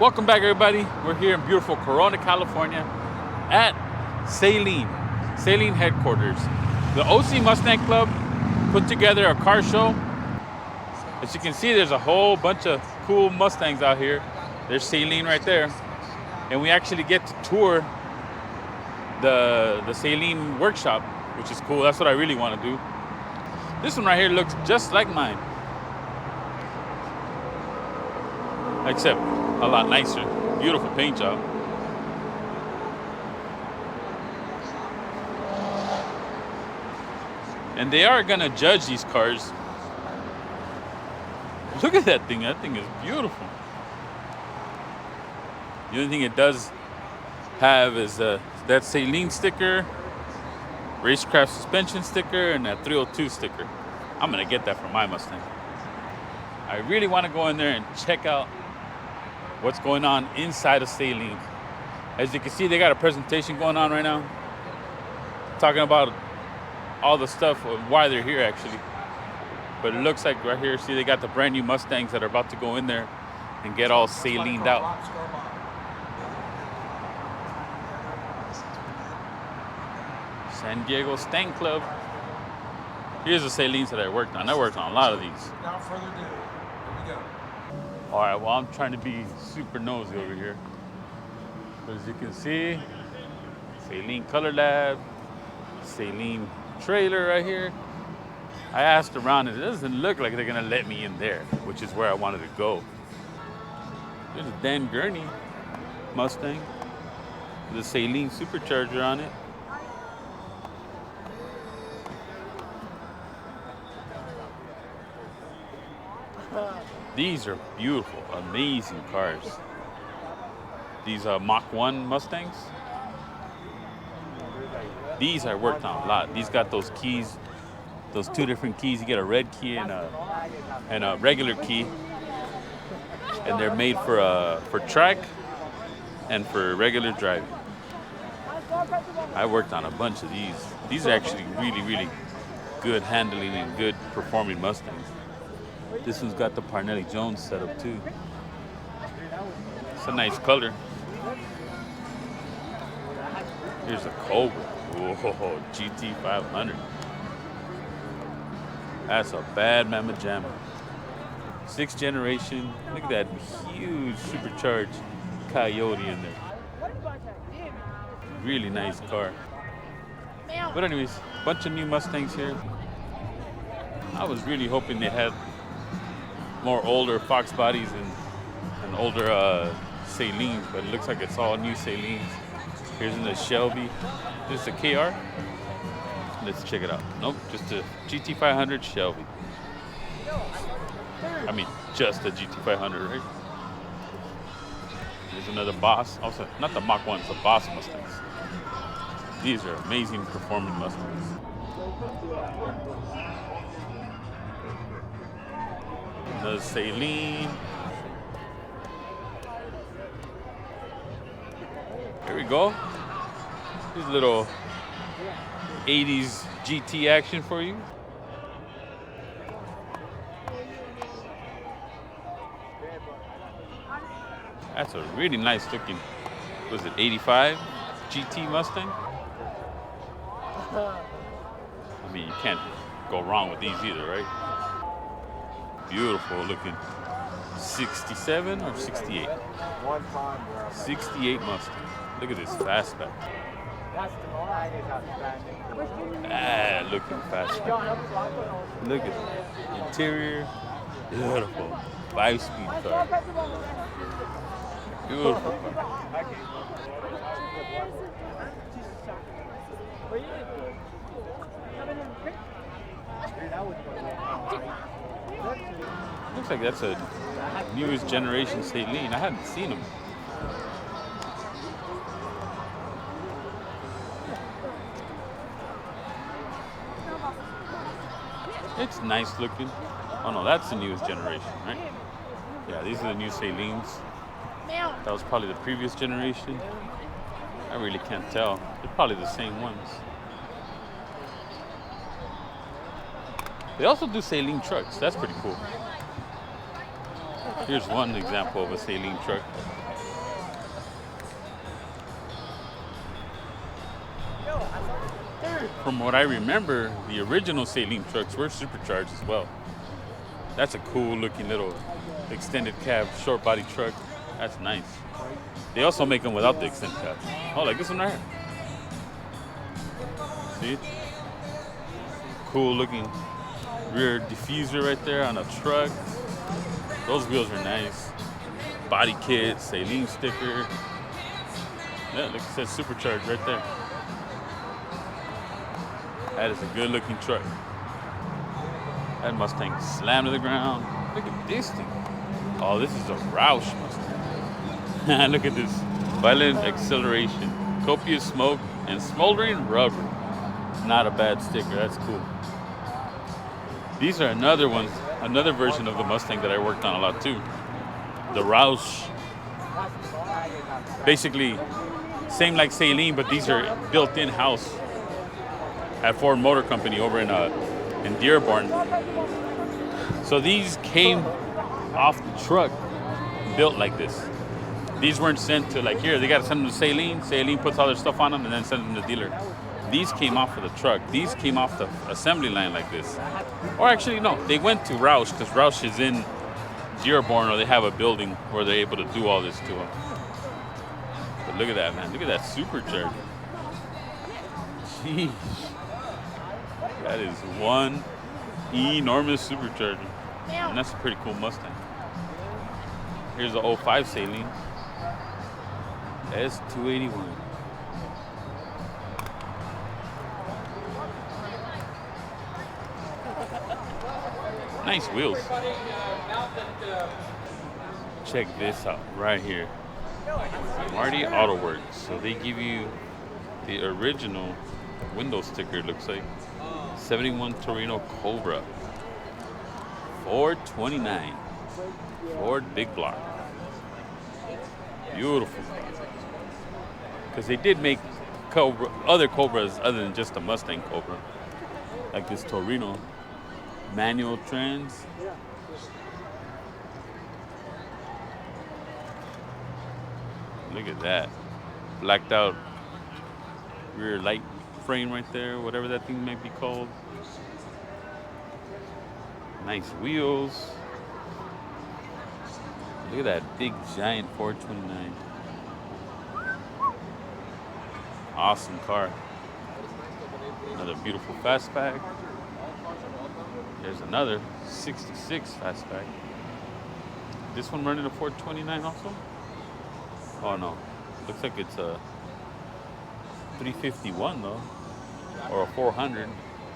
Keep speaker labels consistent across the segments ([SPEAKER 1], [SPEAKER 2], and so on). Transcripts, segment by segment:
[SPEAKER 1] Welcome back, everybody. We're here in beautiful Corona, California at Saleen headquarters. The OC Mustang Club put together a car show. As you can see, there's a whole bunch of cool Mustangs out here. There's Saleen right there. And we actually get to tour the Saleen workshop, which is cool. That's what I really want to do. This one right here looks just like mine, except a lot nicer. Beautiful paint job. And they are gonna judge these cars. Look at that thing. That thing is beautiful. The only thing it does have is that Saleen sticker, Racecraft suspension sticker, and that 302 sticker. I'm gonna get that for my Mustang. I really want to go in there and check out what's going on inside of Saleen. As you can see, they got a presentation going on right now, talking about all the stuff of why they're here actually. But it looks like right here, see, they got the brand new Mustangs that are about to go in there and get all Saleened out. San Diego Stank Club. Here's the Saleens that I worked on. I worked on a lot of these.
[SPEAKER 2] Without further ado, here we go.
[SPEAKER 1] All right, well, I'm trying to be super nosy over here. But as you can see, Saleen Color Lab, Saleen trailer right here. I asked around and it doesn't look like they're gonna let me in there, which is where I wanted to go. There's a Dan Gurney Mustang with a Saleen supercharger on it. These are beautiful, amazing cars. These Mach 1 Mustangs. These I worked on a lot. These got those keys, those two different keys. You get a red key and a regular key. And they're made for track and for regular driving. I worked on a bunch of these. These are actually really, really good handling and good performing Mustangs. This one's got the Parnelli Jones setup too. It's a nice color. Here's a Cobra. Whoa, GT 500. That's a bad mamma jamma. 6th generation. Look at that huge supercharged Coyote in there. Really nice car. But anyways, bunch of new Mustangs here. I was really hoping they had more older Fox bodies and older Saleens, but it looks like it's all new Saleens. Here's in the Shelby. This is a KR. Let's check it out. Nope, just a GT500 Shelby. I mean, just a GT500, right? Here's another Boss. Also, not the Mach 1, it's the Boss Mustangs. These are amazing performing Mustangs. The Saleen. Here we go. Here's a little 80s GT action for you. That's a really nice looking, was it 85 GT Mustang? I mean, you can't go wrong with these either, right? Beautiful looking 67 or 68? 68 Mustang. Look at this fastback. Ah, looking fastback. Look at the interior. Beautiful. 5-speed car. Beautiful car. Looks like that's a newest generation Saleen. I hadn't seen them. It's nice looking. Oh no, that's the newest generation, right? Yeah, these are the new Saleens. That was probably the previous generation. I really can't tell. They're probably the same ones. They also do Saleen trucks. That's pretty cool. Here's one example of a Saleen truck. from what I remember, the original Saleen trucks were supercharged as well. That's a cool looking little extended cab, short body truck. That's nice. They also make them without the extended cab. Oh, like this one right here. See? Cool looking rear diffuser right there on a truck. Those wheels are nice. Body kit, Saleen sticker. Yeah, look, it says supercharged right there. That is a good looking truck. That Mustang slammed to the ground. Look at this thing. Oh, this is a Roush Mustang. Look at this. Violent acceleration, copious smoke, and smoldering rubber. Not a bad sticker. That's cool. These are another version of the Mustang that I worked on a lot too. The Roush. Basically, same like Saleen, but these are built in-house at Ford Motor Company over in Dearborn. So these came off the truck built like this. These weren't sent to like here. They got to send them to Saleen. Saleen puts all their stuff on them and then sends them to the dealer. These came off of the truck. These came off the assembly line like this. Or actually, no, they went to Roush because Roush is in Dearborn, or they have a building where they're able to do all this to them. But look at that, man. Look at that supercharger. Jeez. That is one enormous supercharger. And that's a pretty cool Mustang. Here's the 05 Saleen. S281. Nice wheels. Check this out right here. Marty Auto Works. So they give you the original window sticker, it looks like. 71 Torino Cobra. 429. Ford Big Block. Beautiful. Because they did make other Cobras other than just a Mustang Cobra. Like this Torino. Manual trans. Look at that. Blacked out rear light frame right there, whatever that thing might be called. Nice wheels. Look at that big giant 429. Awesome car. Another beautiful fastback. There's another 66 fastback. This one running a 429 also? Oh no, looks like it's a 351 though, or a 400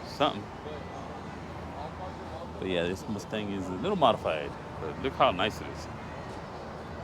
[SPEAKER 1] something. But yeah, this Mustang is a little modified, but look how nice it is.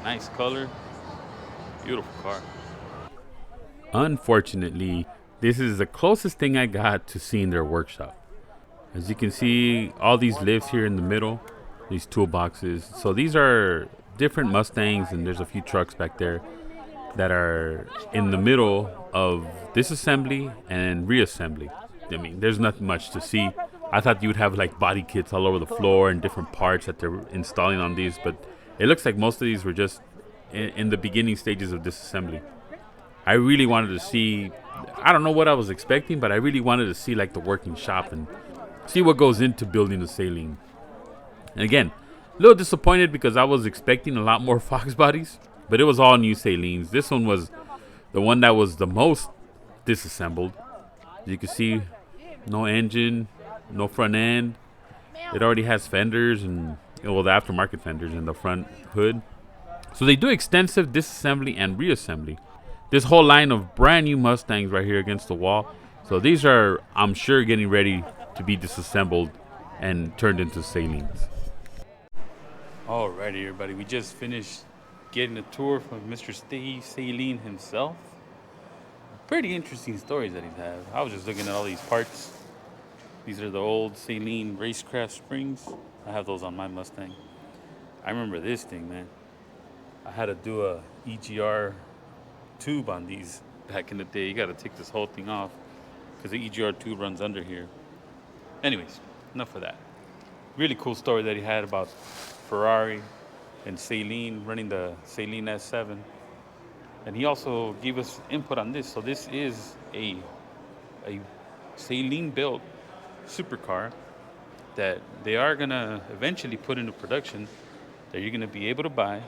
[SPEAKER 1] Nice color, beautiful car. Unfortunately, this is the closest thing I got to seeing their workshop. As you can see, all these lifts here in the middle, these toolboxes. So these are different Mustangs, and there's a few trucks back there that are in the middle of disassembly and reassembly. I mean, there's nothing much to see. I thought you would have like body kits all over the floor and different parts that they're installing on these, but it looks like most of these were just in the beginning stages of disassembly. I really wanted to see, I don't know what I was expecting, but I really wanted to see like the working shop and see what goes into building a Saleen. And again, a little disappointed because I was expecting a lot more Fox bodies, but it was all new Saleens. This one was the one that was the most disassembled. As you can see, no engine, no front end. It already has fenders and, well, the aftermarket fenders in the front hood. So they do extensive disassembly and reassembly. This whole line of brand new Mustangs right here against the wall. So these are, I'm sure, getting ready to be disassembled and turned into Saleens. Alrighty, everybody, we just finished getting a tour from Mr. Steve Saleen himself. Pretty interesting stories that he's had. I was just looking at all these parts. These are the old Saleen racecraft springs. I have those on my Mustang. I remember this thing, man. I had to do a EGR tube on these back in the day. You got to take this whole thing off because the EGR tube runs under here. Anyways, enough of that. Really cool story that he had about Ferrari and Saleen, running the Saleen S7. And he also gave us input on this. So this is a Saleen built supercar that they are gonna eventually put into production that you're gonna be able to buy.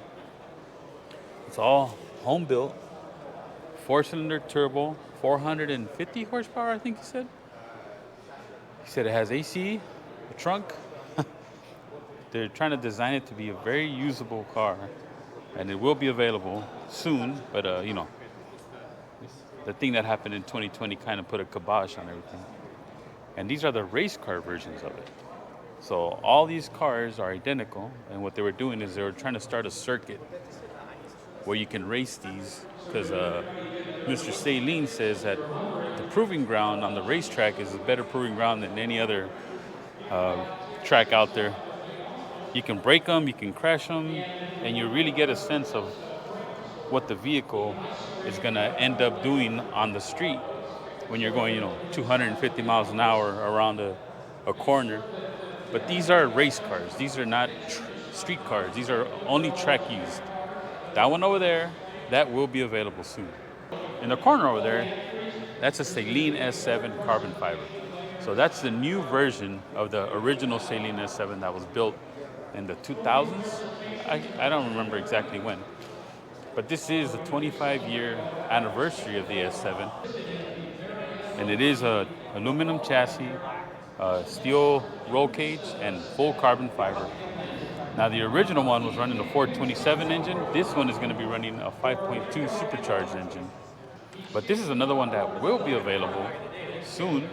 [SPEAKER 1] It's all home built, 4-cylinder turbo, 450 horsepower, I think he said. He said it has AC, a trunk. They're trying to design it to be a very usable car, and it will be available soon. But the thing that happened in 2020 kind of put a kibosh on everything. And these are the race car versions of it. So all these cars are identical, and what they were doing is they were trying to start a circuit where you can race these, because Mr. Saleen says that the proving ground on the racetrack is a better proving ground than any other track out there. You can break them, you can crash them, and you really get a sense of what the vehicle is going to end up doing on the street when you're going, 250 miles an hour around a corner. But these are race cars. These are not street cars. These are only track used. That one over there, that will be available soon. In the corner over there, that's a Saleen S7 carbon fiber. So that's the new version of the original Saleen S7 that was built in the 2000s. I don't remember exactly when. But this is the 25-year anniversary of the S7. And it is a aluminum chassis, steel roll cage, and full carbon fiber. Now the original one was running a 427 engine. This one is going to be running a 5.2 supercharged engine. But this is another one that will be available soon.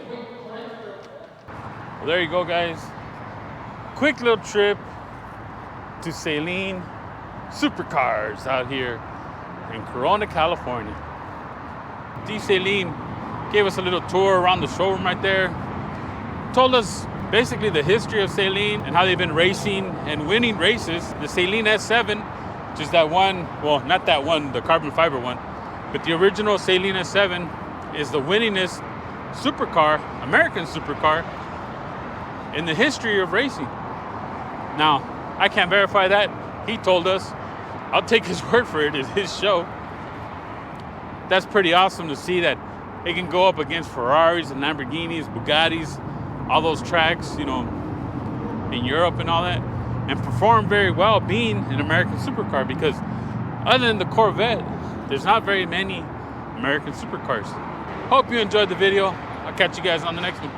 [SPEAKER 1] Well, there you go, guys. Quick little trip to Saleen Supercars out here in Corona, California. D. Saleen gave us a little tour around the showroom right there. Told us basically the history of Saleen and how they've been racing and winning races. The Saleen S7, which is that one, well, not that one, the carbon fiber one, but the original Saleen S7 is the winningest supercar, American supercar, in the history of racing. Now, I can't verify that. He told us. I'll take his word for it. It's his show. That's pretty awesome to see that it can go up against Ferraris and Lamborghinis, Bugattis, all those tracks, in Europe and all that, and perform very well being an American supercar, because other than the Corvette, there's not very many American supercars. Hope you enjoyed the video. I'll catch you guys on the next one.